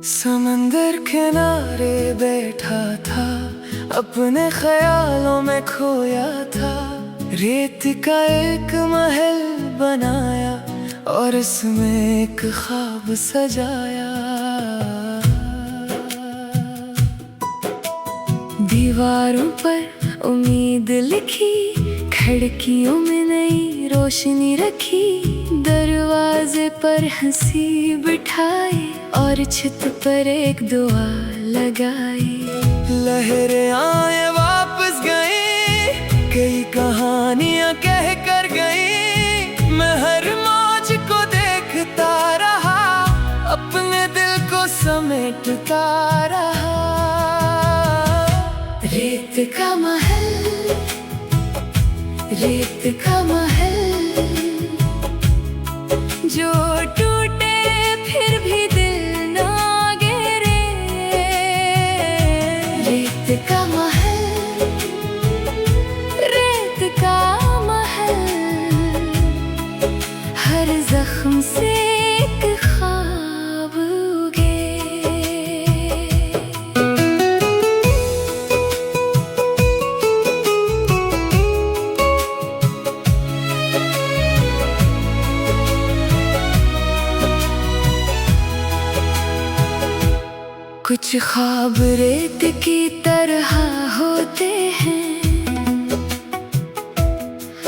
समंदर किनारे बैठा था, अपने ख्यालों में खोया था। रेत का एक महल बनाया और इसमें एक ख्वाब सजाया। दीवारों पर उम्मीद लिखी, खिड़कियों में नई रोशनी रखी। दरवाजे पर हंसी बिठाई और छत पर एक दुआ लगाई। लहरें आए वापस गई, कई कहानियां कह कर गई। मैं हर मौज को देखता रहा, अपने दिल को समेटता रहा। रेत का महल, रेत का महल, जो टूटे फिर भी दिल ना गिरे। रेत का महल, रेत का महल, हर जख्म से एक ख्वाब उगे। कुछ ख्वाब रेत की तरह होते हैं,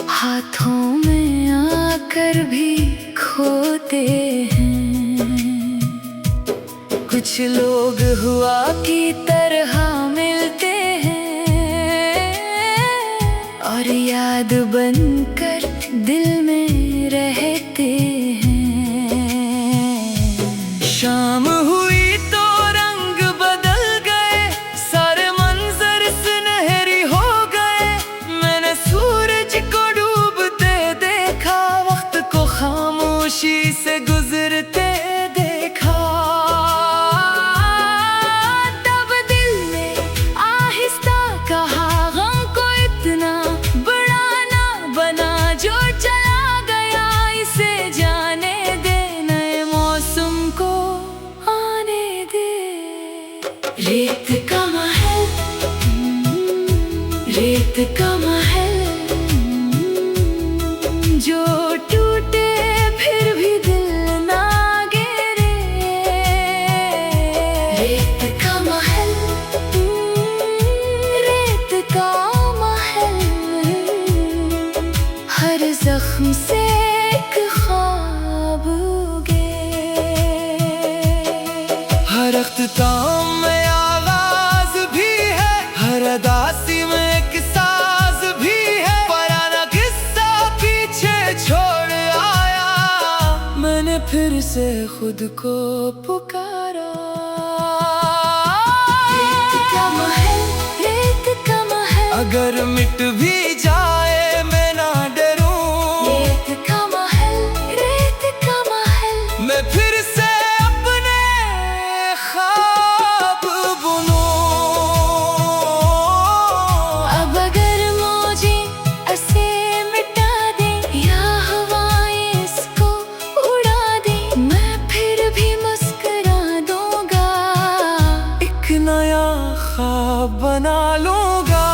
हाथों में आकर भी खोते हैं। कुछ लोग हुआ की तरह मिलते हैं और याद बनकर दिल में रहते हैं। शाम हुई से गुजरते देखा, तब दिल ने आहिस्ता कहा, गम को इतना बड़ा ना बना। जो चला गया इसे जाने दे, नए मौसम को आने दे। रेत का महल, रेत का महल, जो टूटे फिर भी दिल ना गिरे। रेत का महल, रेत का महल, हर जख्म से एक ख्वाब उगे। हर अख्ताम में आगाज भी है, हर अदासी में एक साज भी है। पुराना किस्सा पीछे छोड़ आया, मैंने फिर से खुद को पुकारा। रेत का महल, रेत का महल, अगर मिट भी जाए मैं ना डरूं। रेत का महल, रेत का महल, मैं फिर से अपने ख्वाब बुनूं। अब अगर मौजें ऐसे मिटा दे या हवाएं इसको उड़ा दे, मैं फिर भी मुस्कुरा दूंगा, एक नया ख्वाब बना लूंगा।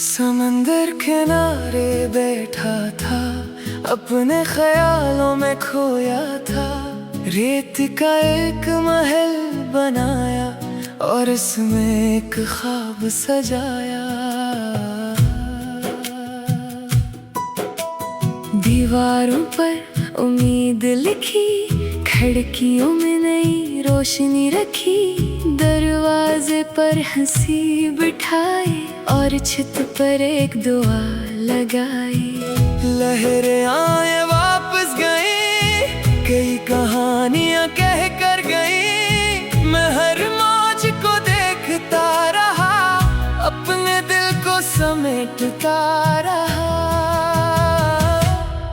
समंदर किनारे बैठा था, अपने ख्यालों में खोया था। रेत का एक महल बनाया और इसमें एक ख्वाब सजाया। दीवारों पर उम्मीद लिखी, खिड़कियों में नई रोशनी रखी। दरवाजे पर हंसी बिठाई और छत पर एक दुआ लगाई। लहरें आए वापस गई, कई कहानियां कह कर गई। मैं हर मौज को देखता रहा, अपने दिल समेटता रहा।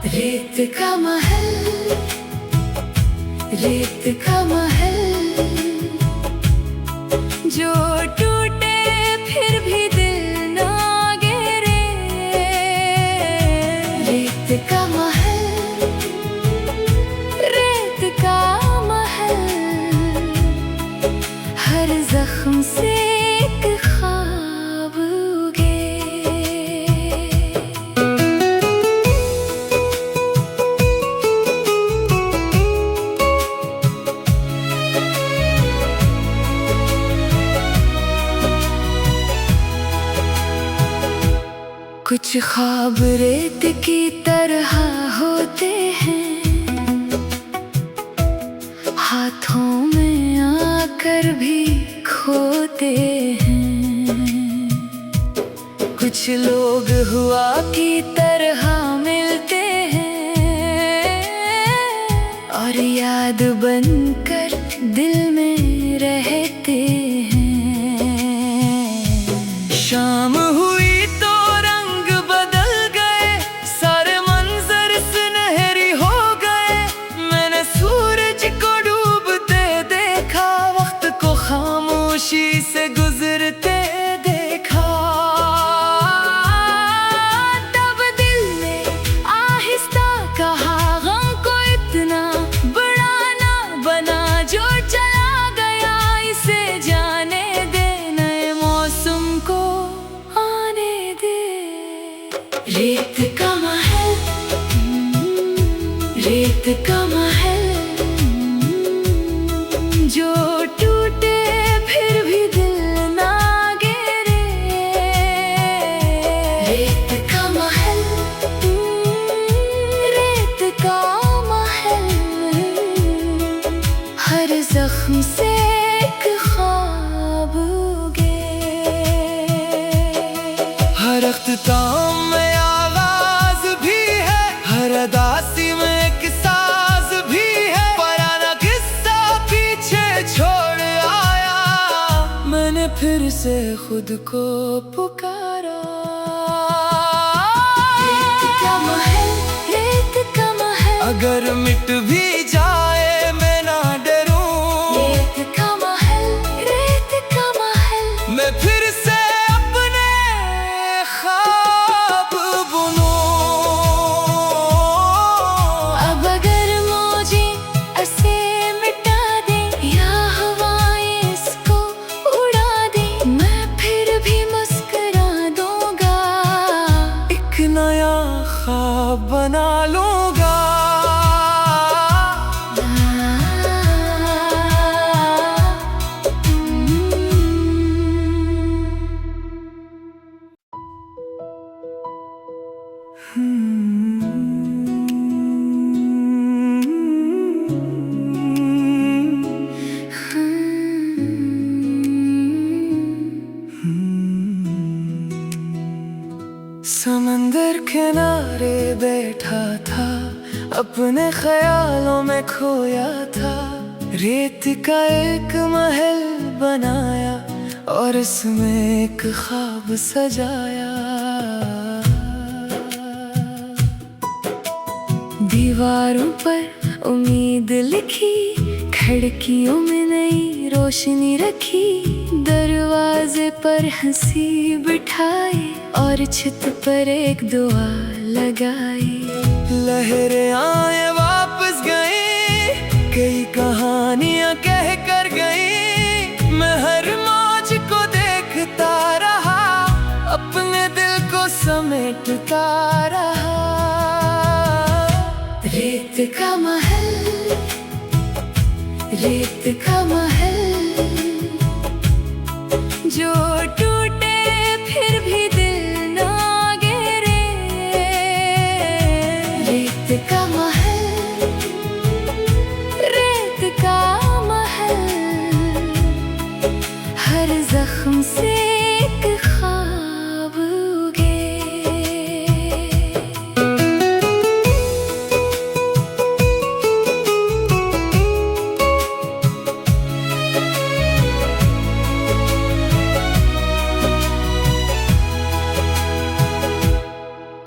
रेत का महल, रेत का महल, जो टूटे फिर भी दिल ना गिरे। रेत का महल, रेत का महल, हर जख्म से एक ख्वाब उगे। कुछ ख्वाब रेत की तरह होते हैं, हाथों में आकर भी खोते हैं। कुछ लोग हुआ की तरह मिलते हैं, और याद बनकर दिल में रहते हैं। शाम हुई तो रंग बदल गए, सारे मंजर सुनहरी हो गए। मैंने सूरज को डूबते देखा, वक्त को खामोशी से गुजरते देखा। तब दिल ने आहिस्ता कहा, गम को इतना बड़ा ना बना, जो चला गया इसे जाने दे, नए मौसम को आने दे। रेत का महल, रेत का महल, जो टूटे फिर भी दिल ना गिरे। रेत का महल, रेत का महल, हर जख्म से एक ख्वाब उगे। हर अख्ताम में आगाज भी है, हर अदासी में एक साज भी है। पुराना किस्सा पीछे छोड़ आया, मैंने फिर से खुद को पुकारा। रेत का महल, रेत का महल, अगर मिट भी जाए मैं ना डरूं। रेत का महल, रेत का महल, मैं फिर से अपने ख्वाब बुनूं। अब अगर मौजें ऐसे मिटा दें, या हवाएं इसको उड़ा दें, मैं फिर भी मुस्कुरा दूंगा, एक नया ख्वाब बना लूंगा। समंदर किनारे बैठा था, अपने ख्यालों में खोया था। रेत का एक महल बनाया, और इसमें एक ख्वाब सजाया। दीवारों पर उम्मीद लिखी, खिड़कियों में नई रोशनी रखी। दरवाजे पर हंसी बिठाई, और छत पर एक दुआ लगाई। लहरें आए वापस गई, कई कहानियां कह कर गई। मैं हर मौज को देखता रहा, अपने दिल को समेटता रहा। रेत का महल, रेत का महल, जो टूटे फिर भी दिल ना गिरे। रेत का महल, रेत का महल, हर जख्म से एक ख्वाब उगे।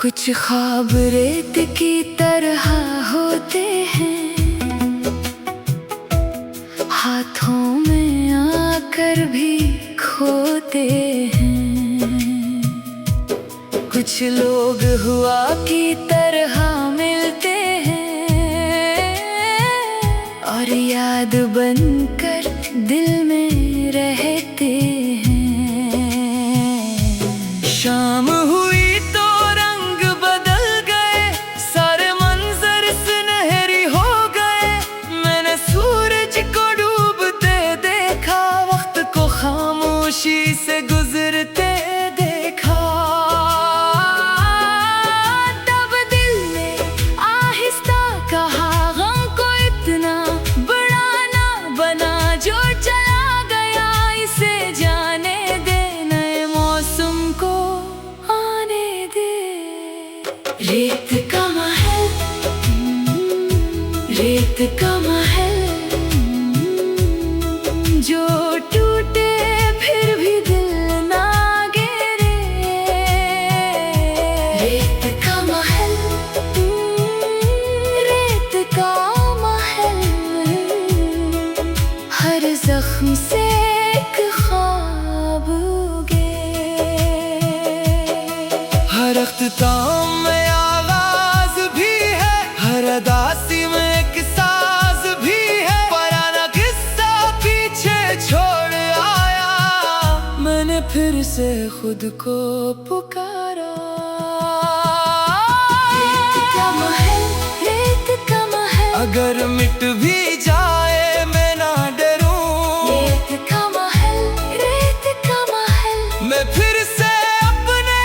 कुछ ख्वाब रेत की तरह होते हैं, हाथों में आकर भी खोते हैं। कुछ लोग हुआ की तरह मिलते हैं और याद बनकर दिल में रहते हैं। शाम हुई तो रंग बदल गए, सारे मंजर सुनहरी हो गए। मैंने सूरज को डूबते देखा, वक्त को खामोशी से गुजरते देखा। तब दिल ने आहिस्ता कहा, गम को इतना बड़ा ना बना, जो चला गया इसे जाने दे, नए मौसम को आने दे। रेत का महल, रेत का महल, जो टूटे फिर भी दिल ना गिरे। रेत का महल, रेत का महल, हर जख्म से एक ख्वाब उगे। हर अख्ताम में आगाज भी है, हर अदासी में एक साज भी है। पुराना किस्सा पीछे छोड़ आया, मैंने फिर से खुद को पुकारा। रेत का महल, रेत का महल, अगर मिट भी जाए मैं ना डरूं। रेत का महल, रेत का महल, मैं फिर से अपने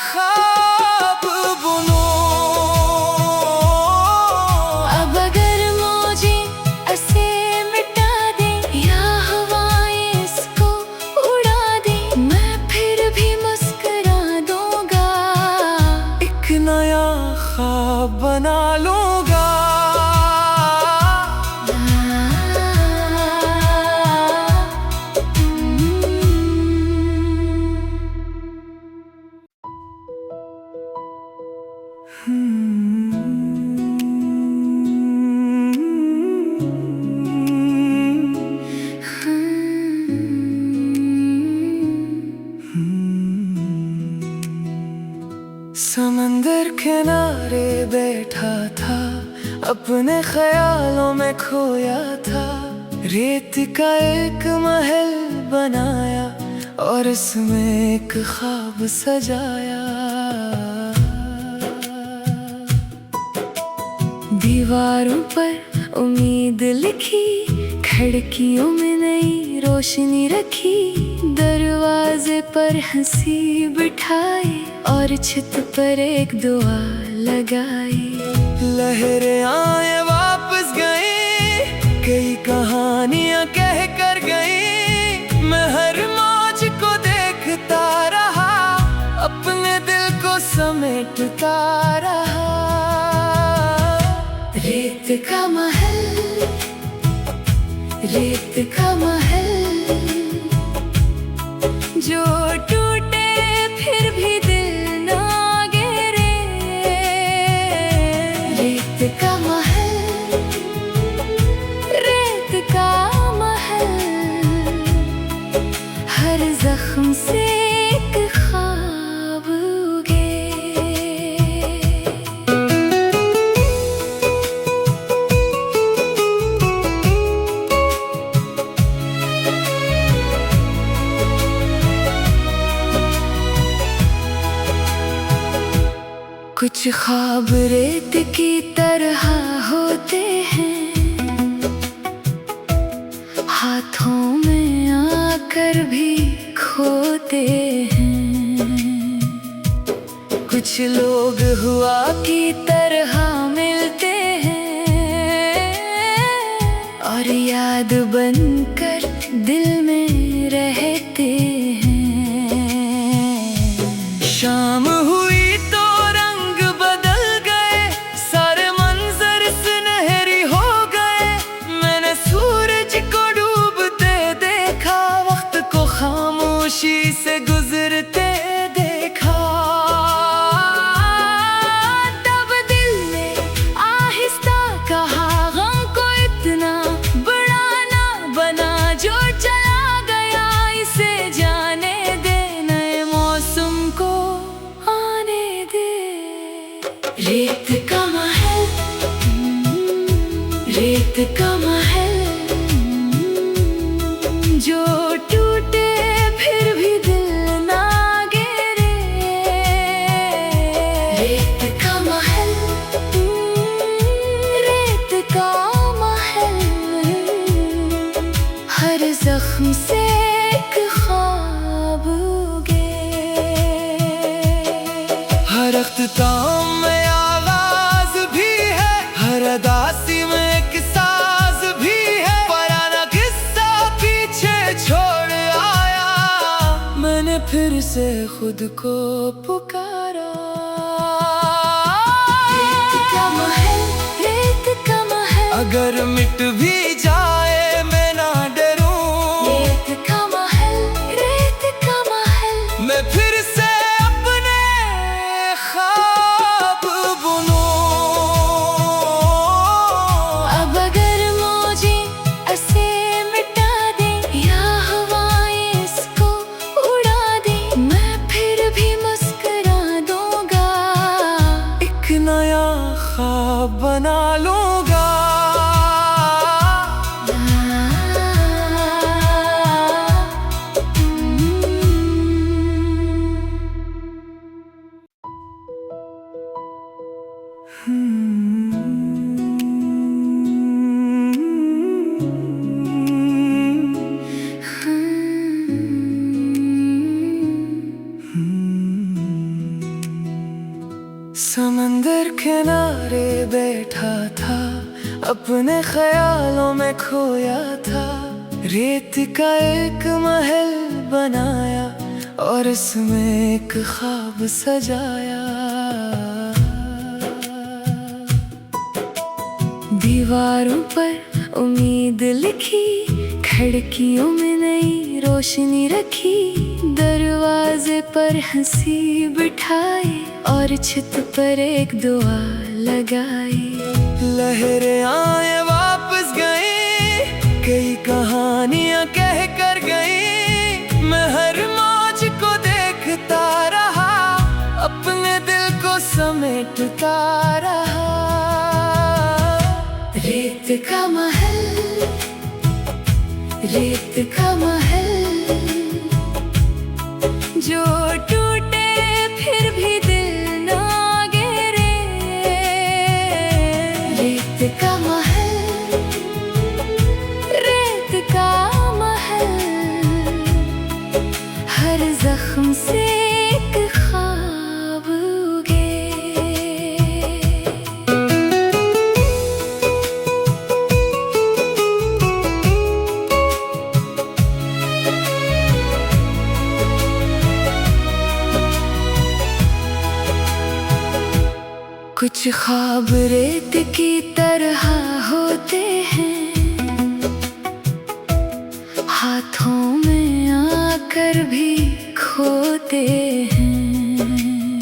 ख्वाब बुनूं। अब अगर मौजें ऐसे मिटा दें या हवाएं इसको उड़ा दें, मैं फिर भी मुस्कुरा दूंगा, एक नया ख्वाब बना लूंगा। समंदर किनारे बैठा था, अपने ख्यालों में खोया था। रेत का एक महल बनाया और इसमें एक ख्वाब सजाया। दीवारों पर उम्मीद लिखी, खिड़कियों में नई रोशनी रखी, दरवाजे पर हंसी बिठाई और छत पर एक दुआ लगाई। लहरें आए वापस गई, कई कहानियां कह कर गई। मैं हर मौज को देखता रहा, अपने दिल को समेटता रहा। रेत का महल, रेत का महल, जो टूटे फिर भी दिल ना गिरे। रेत का महल, रेत का महल, हर जख्म से एक ख्वाब उगे। कुछ ख्वाब रेत की तरह होते हैं, हाथों में आकर भी खोते हैं। कुछ लोग हुआ की तरह मिलते हैं और याद बनकर दिल में रहते हैं। शाम हुई तो रंग बदल गए, सारे मंजर सुनहरी हो गए। मैंने सूरज को डूबते देखा, वक्त को खामोशी से गुजरते देखा। का महल जो टूटे फिर भी दिल ना गिरे। रेत का महल, रेत का महल, हर जख्म से एक ख्वाब उगे। हर अख्ताम में आगाज भी है, हर अदासी में एक साज भी है। पुराना किस्सा पीछे छोड़ आया, मैंने फिर से खुद को पुकारा। रेत का महल, रेत का महल, अगर मिट भी जाए मैं ना डरूं। रेत का महल, रेत का महल, मैं फिर से अपने ख्वाब बुनूं। अब अगर मौजे ऐसे मिटा दे या हवाएं इसको उड़ा दे, मैं फिर भी मुस्कुरा दूंगा। एक नया ख्वाब बना लूंगा। समंदर किनारे बैठा था, अपने ख्यालों में खोया था। रेत का एक महल बनाया और इसमें एक ख्वाब सजाया। दीवारों पर उम्मीद लिखी, खिड़कियों में नई रोशनी रखी। दरवाजे पर हंसी बिठाई और छत पर एक दुआ लगाई। लहरें आए वापस गई, कई कहानियां कह कर गई। मैं हर मौज को देखता रहा, अपने दिल को समेटता रहा। रेत का महल, रेत का महल, जो टूटे फिर भी दिल ना गिरे। रेत का महल, रेत का महल, हर जख्म से एक ख्वाब उगे। कुछ ख्वाब रेत की तरह होते हैं, हाथों में आकर भी खोते हैं।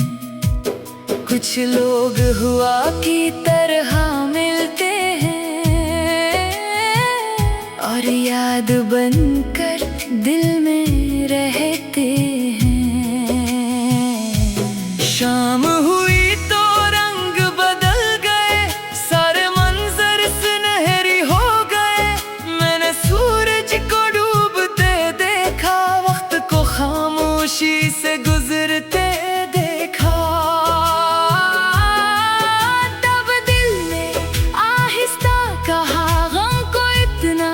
कुछ लोग हुआ की तरह मिलते हैं और याद बनकर दिल में रहते हैं। शाम हुई तो रंग बदल गए, सारे मंजर सुनहरी हो गए। मैंने सूरज को डूबते देखा, वक्त को खामोशी से गुजरते देखा। तब दिल ने आहिस्ता कहा, गम को इतना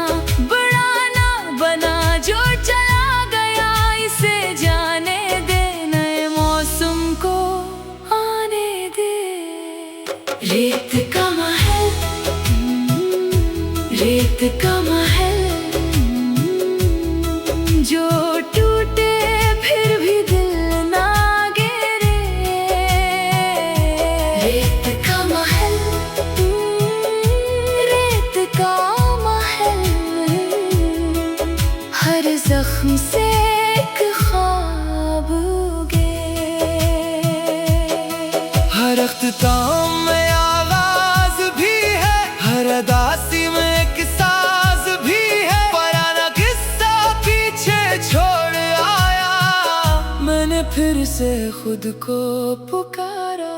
बड़ा ना बना, जो चला गया इसे जाने दे, नए मौसम को आने दे। रेत का महल, रेत का महल, जो टूटे फिर भी दिल ना गिरे। रेत का महल, रेत का महल, हर जख्म से एक ख्वाब उगे। हर अख्ताम में आगाज भी है, हर अदासी में एक साज भी है। पुराना किस्सा पीछे छोड़ आया, मैंने फिर से खुद को पुकारा।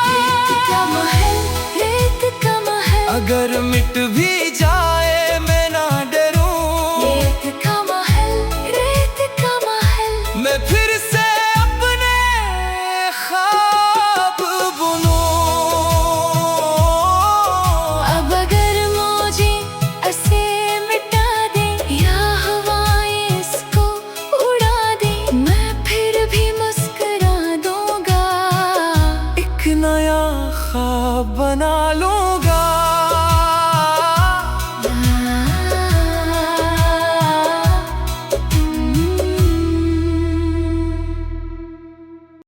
रेत का महल, रेत का महल, अगर मिट भी जाए मैं ना डरूं। रेत का महल, रेत का महल, मैं फिर से अपने ख्वाब बुनूं। अब अगर मौजें ऐसे मिटा दे या हवाएं इसको उड़ा दे, मैं फिर भी मुस्कुरा दूंगा। एक नया ख्वाब बना लूं।